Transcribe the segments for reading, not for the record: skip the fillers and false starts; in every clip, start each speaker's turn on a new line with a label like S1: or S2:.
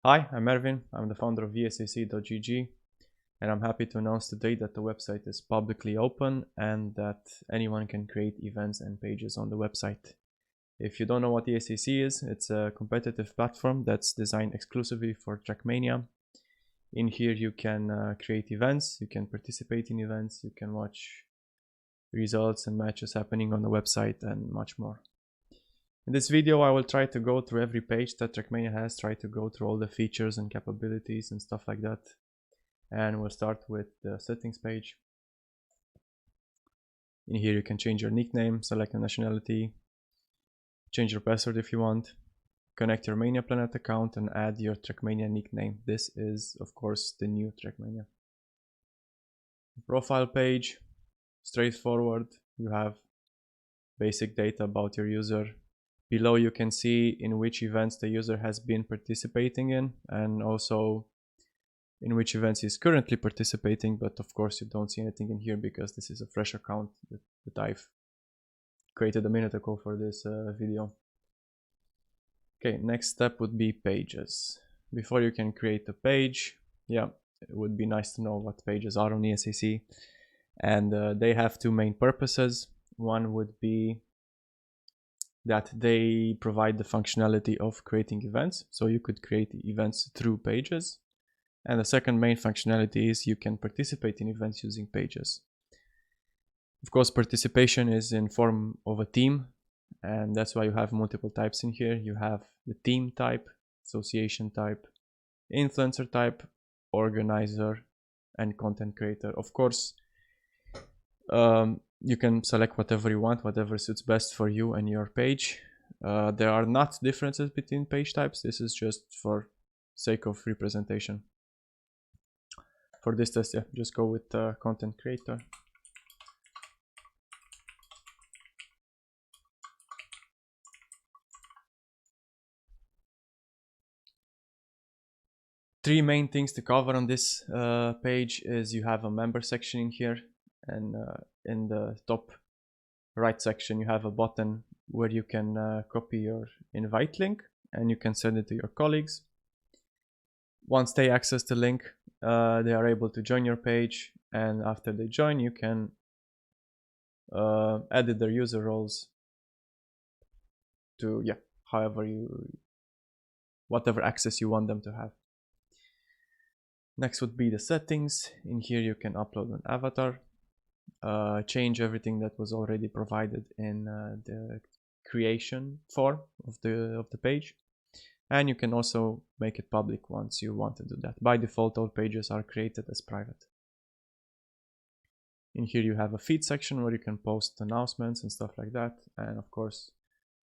S1: Hi, I'm Ervin. I'm the founder of vsac.gg, and I'm happy to announce today that the website is publicly open and that anyone can create events and pages on the website. If you don't know what VSAC is, it's a competitive platform that's designed exclusively for Trackmania. In here you can create events, you can participate in events, you can watch results and matches happening on the website, and much more. In this video I will try to go through every page that Trackmania has, try to go through all the features and capabilities and stuff like that. And we'll start with the settings page. In here you can change your nickname, select a nationality, change your password if you want, connect your Mania Planet account and add your Trackmania nickname. This is of course the new Trackmania. Profile page, straightforward. You have basic data about your user. Below you can see in which events the user has been participating in, and also in which events he's currently participating, but of course you don't see anything in here because this is a fresh account that I've created a minute ago for this video. Okay, next step would be pages. Before you can create a page, yeah, it would be nice to know what pages are on ESAC, and they have two main purposes. One would be that they provide the functionality of creating events, so you could create events through pages. And the second main functionality is you can participate in events using pages. Of course, participation is in form of a team, and that's why you have multiple types in here. You have the team type, association type, influencer type, organizer, and content creator. Of course, you can select whatever you want, whatever suits best for you and your page. There are not differences between page types. This is just for sake of representation. For this test, yeah, just go with content creator. Three main things to cover on this page is you have a member section in here, and in the top right section you have a button where you can copy your invite link and you can send it to your colleagues. Once they access the link, they are able to join your page, and after they join you can edit their user roles to whatever access you want them to have. Next would be the settings. In here you can upload an avatar, change everything that was already provided in the creation form of the page, and you can also make it public once you want to do that. By default, all pages are created as private. In here you have a feed section where you can post announcements and stuff like that, and of course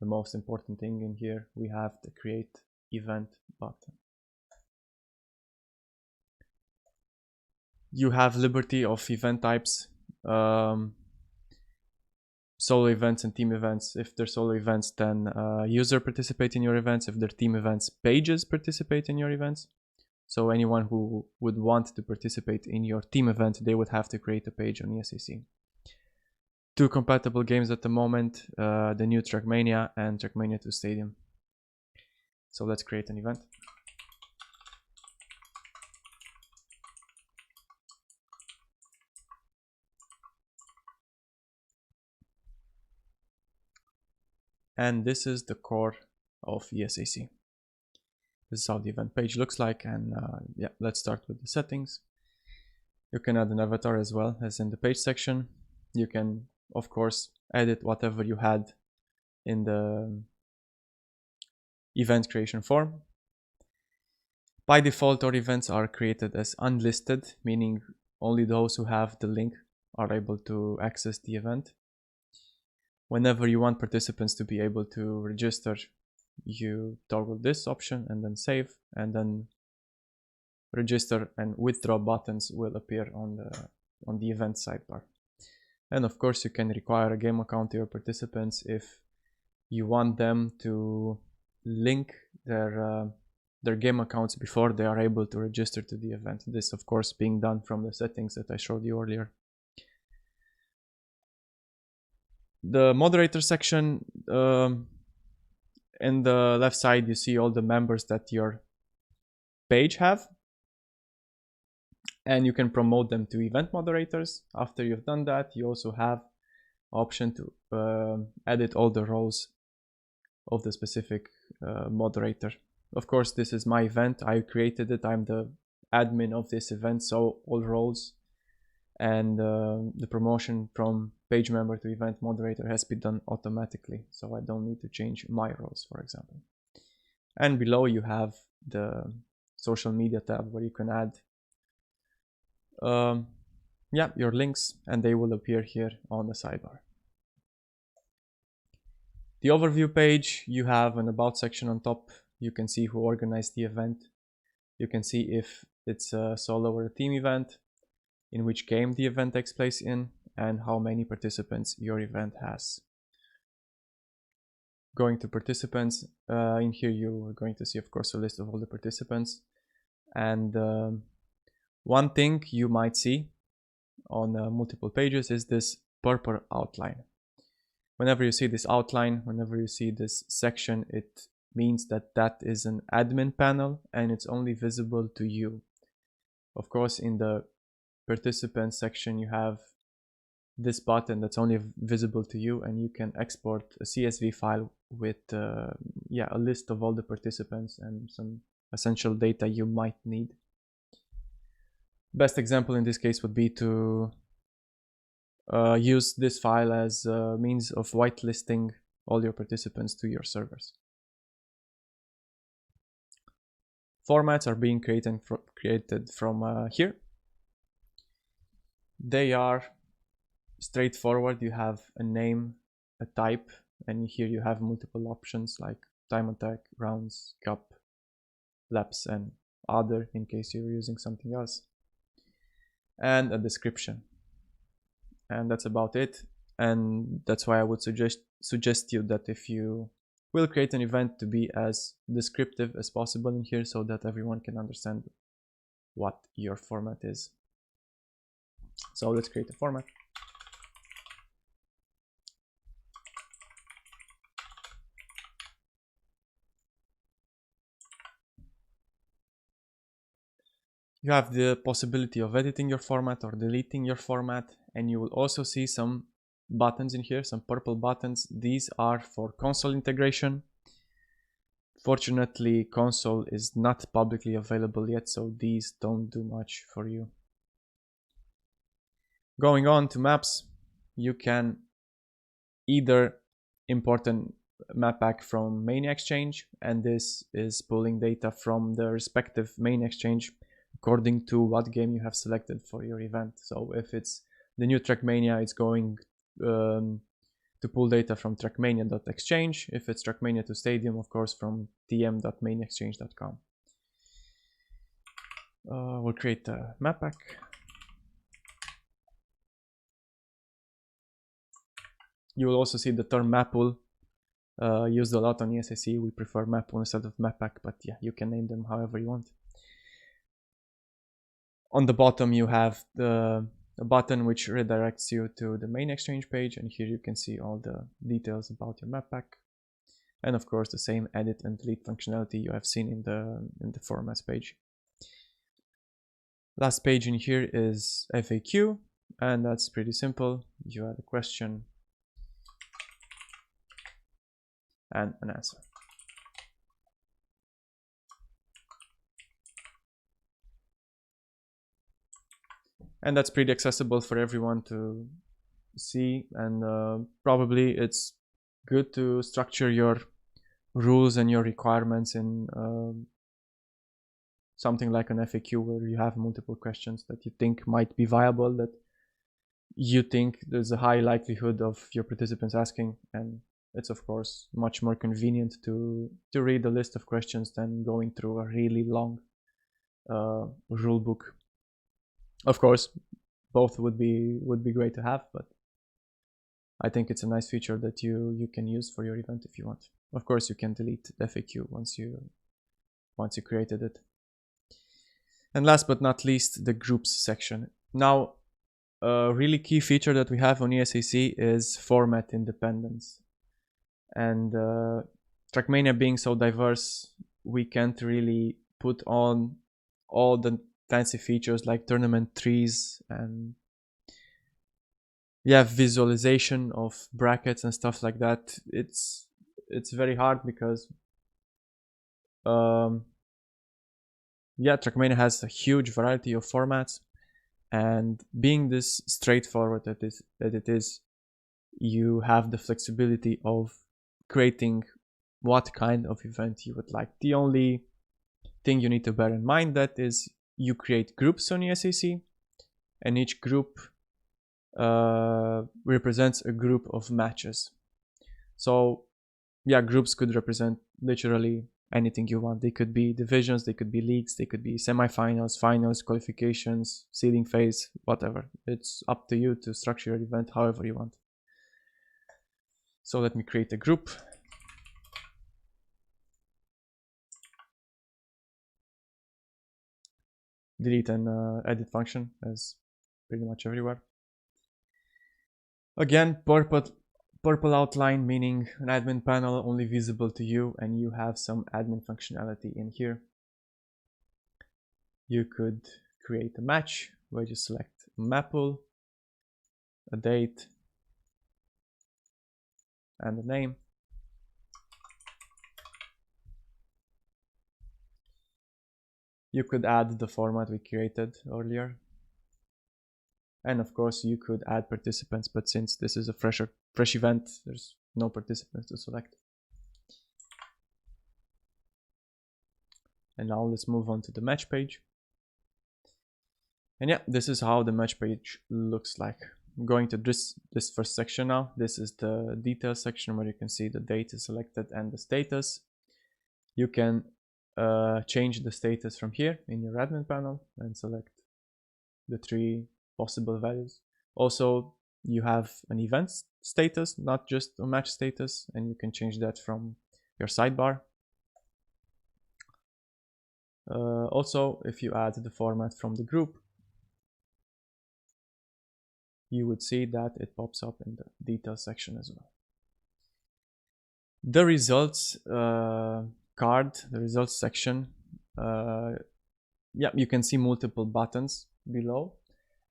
S1: the most important thing in here, we have the create event button. You have liberty of event types, solo events and team events. If they're solo events, then user participate in your events. If they're team events, pages participate in your events. So anyone who would want to participate in your team event, they would have to create a page on ESAC. Two compatible games at the moment, the new Trackmania and Trackmania 2 Stadium. So let's create an event. And this is the core of ESAC. This is how the event page looks like, and yeah, let's start with the settings. You can add an avatar as well as in the page section. You can, of course, edit whatever you had in the event creation form. By default, our events are created as unlisted, meaning only those who have the link are able to access the event. Whenever you want participants to be able to register, you toggle this option and then save, and then register and withdraw buttons will appear on the event sidebar. And of course you can require a game account to your participants if you want them to link their game accounts before they are able to register to the event. This of course being done from the settings that I showed you earlier. The moderator section, in the left side you see all the members that your page have. And you can promote them to event moderators. After you've done that, you also have option to edit all the roles of the specific moderator. Of course, this is my event. I created it. I'm the admin of this event, so all roles and the promotion from page member to event moderator has been done automatically, so I don't need to change my roles, for example. And below you have the social media tab where you can add your links, and they will appear here on the sidebar. The overview page, you have an about section on top. You can see who organized the event. You can see if it's a solo or a team event, in which game the event takes place in, and how many participants your event has. Going to participants, in here you are going to see, of course, a list of all the participants. And one thing you might see on multiple pages is this purple outline. Whenever you see this outline, whenever you see this section, it means that that is an admin panel and it's only visible to you. Of course, in the participants section, you have this button that's only visible to you, and you can export a CSV file with a list of all the participants and some essential data you might need. Best example in this case would be to use this file as a means of whitelisting all your participants to your servers. Formats are being created from here. They are straightforward. You have a name, a type, and here you have multiple options like time attack, rounds, cup, laps, and other in case you're using something else, and a description. And that's about it. And that's why I would suggest you that if you will create an event, to be as descriptive as possible in here so that everyone can understand what your format is. So let's create a format. You have the possibility of editing your format or deleting your format, and you will also see some buttons in here, some purple buttons. These are for console integration. Fortunately, console is not publicly available yet, so these don't do much for you. Going on to maps, you can either import a map pack from main exchange, and this is pulling data from the respective main exchange according to what game you have selected for your event. So if it's the new Trackmania, it's going to pull data from trackmania.exchange. If it's Trackmania to Stadium, of course, from tm.mainexchange.com. We'll create a map pack. You will also see the term map pool used a lot on ESAC. We prefer map pool instead of map pack, but yeah, you can name them however you want. On the bottom, you have a button which redirects you to the main exchange page, and here you can see all the details about your map pack, and of course the same edit and delete functionality you have seen in the formats page. Last page in here is FAQ, and that's pretty simple. You add a question and an answer. And that's pretty accessible for everyone to see, and probably it's good to structure your rules and your requirements in something like an FAQ, where you have multiple questions that you think might be viable, that you think there's a high likelihood of your participants asking, and it's of course much more convenient to read a list of questions than going through a really long rule book. Of course, both would be great to have, but I think it's a nice feature that you can use for your event if you want. Of course, you can delete the FAQ once you created it. And last but not least, the groups section. Now, a really key feature that we have on ESAC is format independence. And Trackmania being so diverse, we can't really put on all the fancy features like tournament trees and visualization of brackets and stuff like that. It's very hard because Trackmania has a huge variety of formats, and being this straightforward that it is, you have the flexibility of creating what kind of event you would like. The only thing you need to bear in mind that is you create groups on ESAC, and each group represents a group of matches. So groups could represent literally anything you want. They could be divisions, they could be leagues, they could be semifinals, finals, qualifications, seeding phase, whatever. It's up to you to structure your event however you want. So let me create a group. Delete and edit function as pretty much everywhere. Again, purple outline, meaning an admin panel only visible to you, and you have some admin functionality in here. You could create a match where you select a map pool, a date, and a name. You could add the format we created earlier. And of course you could add participants, but since this is a fresh event, there's no participants to select. And now let's move on to the match page. And this is how the match page looks like. I'm going to this first section now. This is the details section where you can see the date is selected and the status. You can change the status from here in your admin panel and select the 3 possible values. Also, you have an event status, not just a match status, and you can change that from your sidebar. Also, if you add the format from the group, you would see that it pops up in the details section as well. The results card, the results section, you can see multiple buttons below,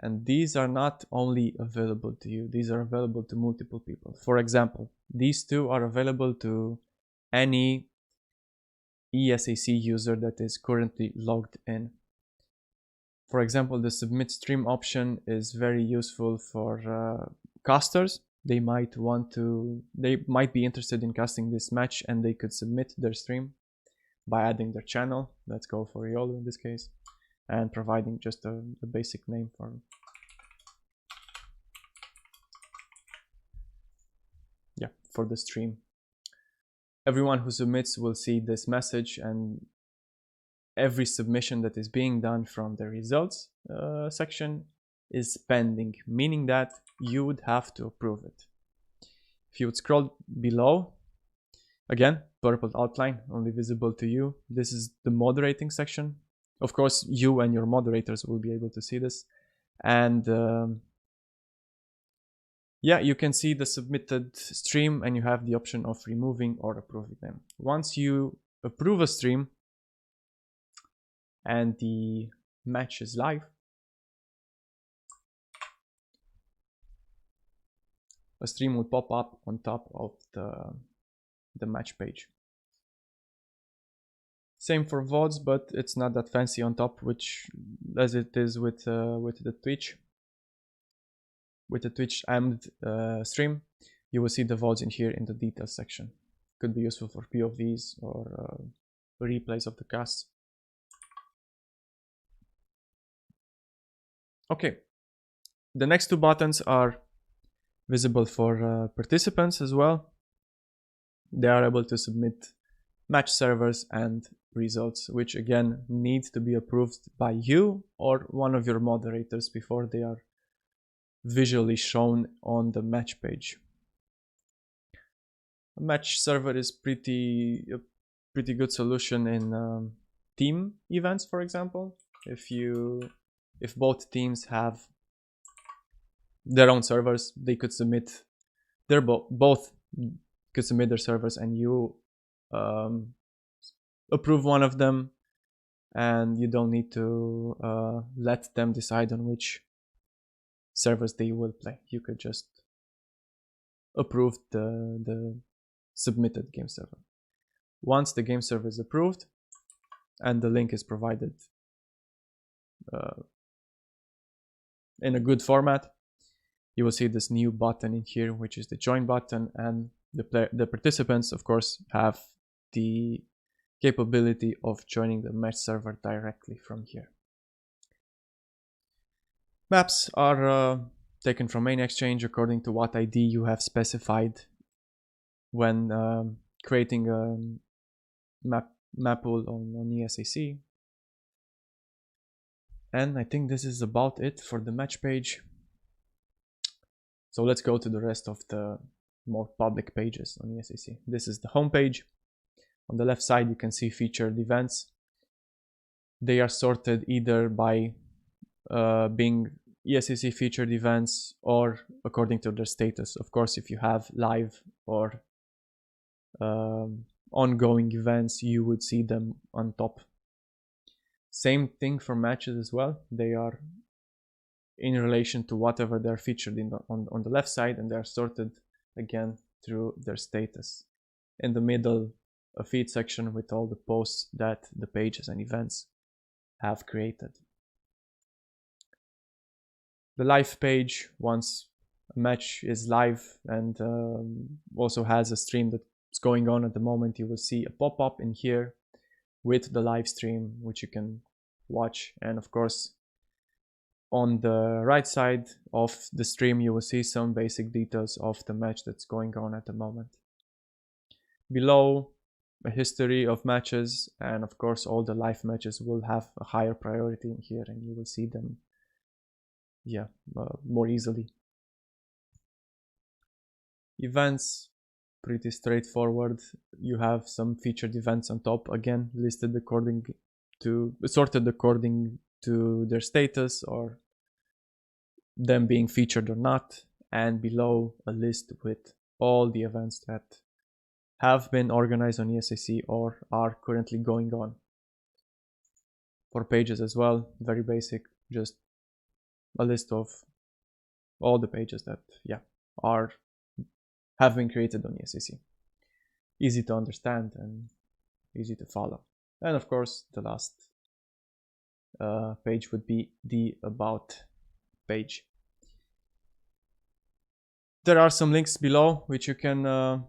S1: and these are not only available to you, these are available to multiple people. For example, these 2 are available to any ESAC user that is currently logged in. For example, the submit stream option is very useful for casters. They might be interested in casting this match, and they could submit their stream by adding their channel. Let's go for Riolo in this case, and providing just a basic name for the stream. Everyone who submits will see this message, and every submission that is being done from the results section is pending, meaning that you would have to approve it. If you would scroll below, again, purple outline only visible to you. This is the moderating section. Of course, you and your moderators will be able to see this. And you can see the submitted stream, and you have the option of removing or approving them. Once you approve a stream and the match is live, a stream will pop up on top of the match page. Same for VODs, but it's not that fancy on top, as it is with the Twitch. With the Twitch AMD stream, you will see the VODs in here in the details section. Could be useful for POVs or replays of the casts. Okay, the next 2 buttons are visible for participants as well. They are able to submit match servers and results, which again need to be approved by you or one of your moderators before they are visually shown on the match page. A match server is a pretty good solution in team events, for example. If both teams have their own servers, they could submit both could submit their servers, and you approve one of them, and you don't need to let them decide on which servers they will play. You could just approve the submitted game server. Once the game server is approved and the link is provided in a good format, you will see this new button in here, which is the join button, and the participants, of course, have the capability of joining the match server directly from here. Maps are taken from main exchange according to what ID you have specified when creating a map pool on ESAC. And I think this is about it for the match page. So let's go to the rest of the more public pages on ESAC. This is the home page. On the left side, you can see featured events. They are sorted either by being ESAC featured events or according to their status. Of course, if you have live or ongoing events, you would see them on top. Same thing for matches as well. They are in relation to whatever they're featured in on the left side, and they're sorted again through their status. In the middle, a feed section with all the posts that the pages and events have created. The live page, once a match is live and also has a stream that's going on at the moment, you will see a pop-up in here with the live stream, which you can watch. And of course, on the right side of the stream, you will see some basic details of the match that's going on at the moment. Below, a history of matches, and of course all the live matches will have a higher priority in here, and you will see them more easily. Events, pretty straightforward. You have some featured events on top, again listed sorted according to their status or them being featured or not, and below a list with all the events that have been organized on ESAC or are currently going on. For pages as well, very basic, just a list of all the pages that have been created on ESAC. Easy to understand and easy to follow. And of course, the last page would be the About page. There are some links below which you can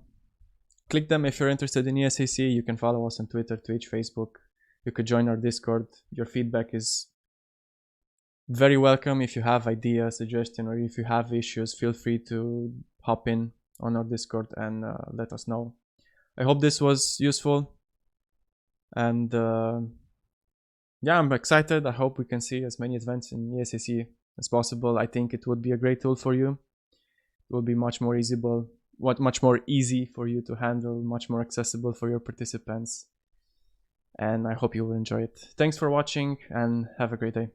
S1: click them if you're interested in ESAC. You can follow us on Twitter, Twitch, Facebook. You could join our Discord. Your feedback is very welcome. If you have ideas, suggestions, or if you have issues, feel free to hop in on our Discord and let us know. I hope this was useful, and I'm excited. I hope we can see as many events in ESAC as possible. I think it would be a great tool for you. It will be much more easy for you to handle, much more accessible for your participants, and I hope you will enjoy it. Thanks for watching and have a great day.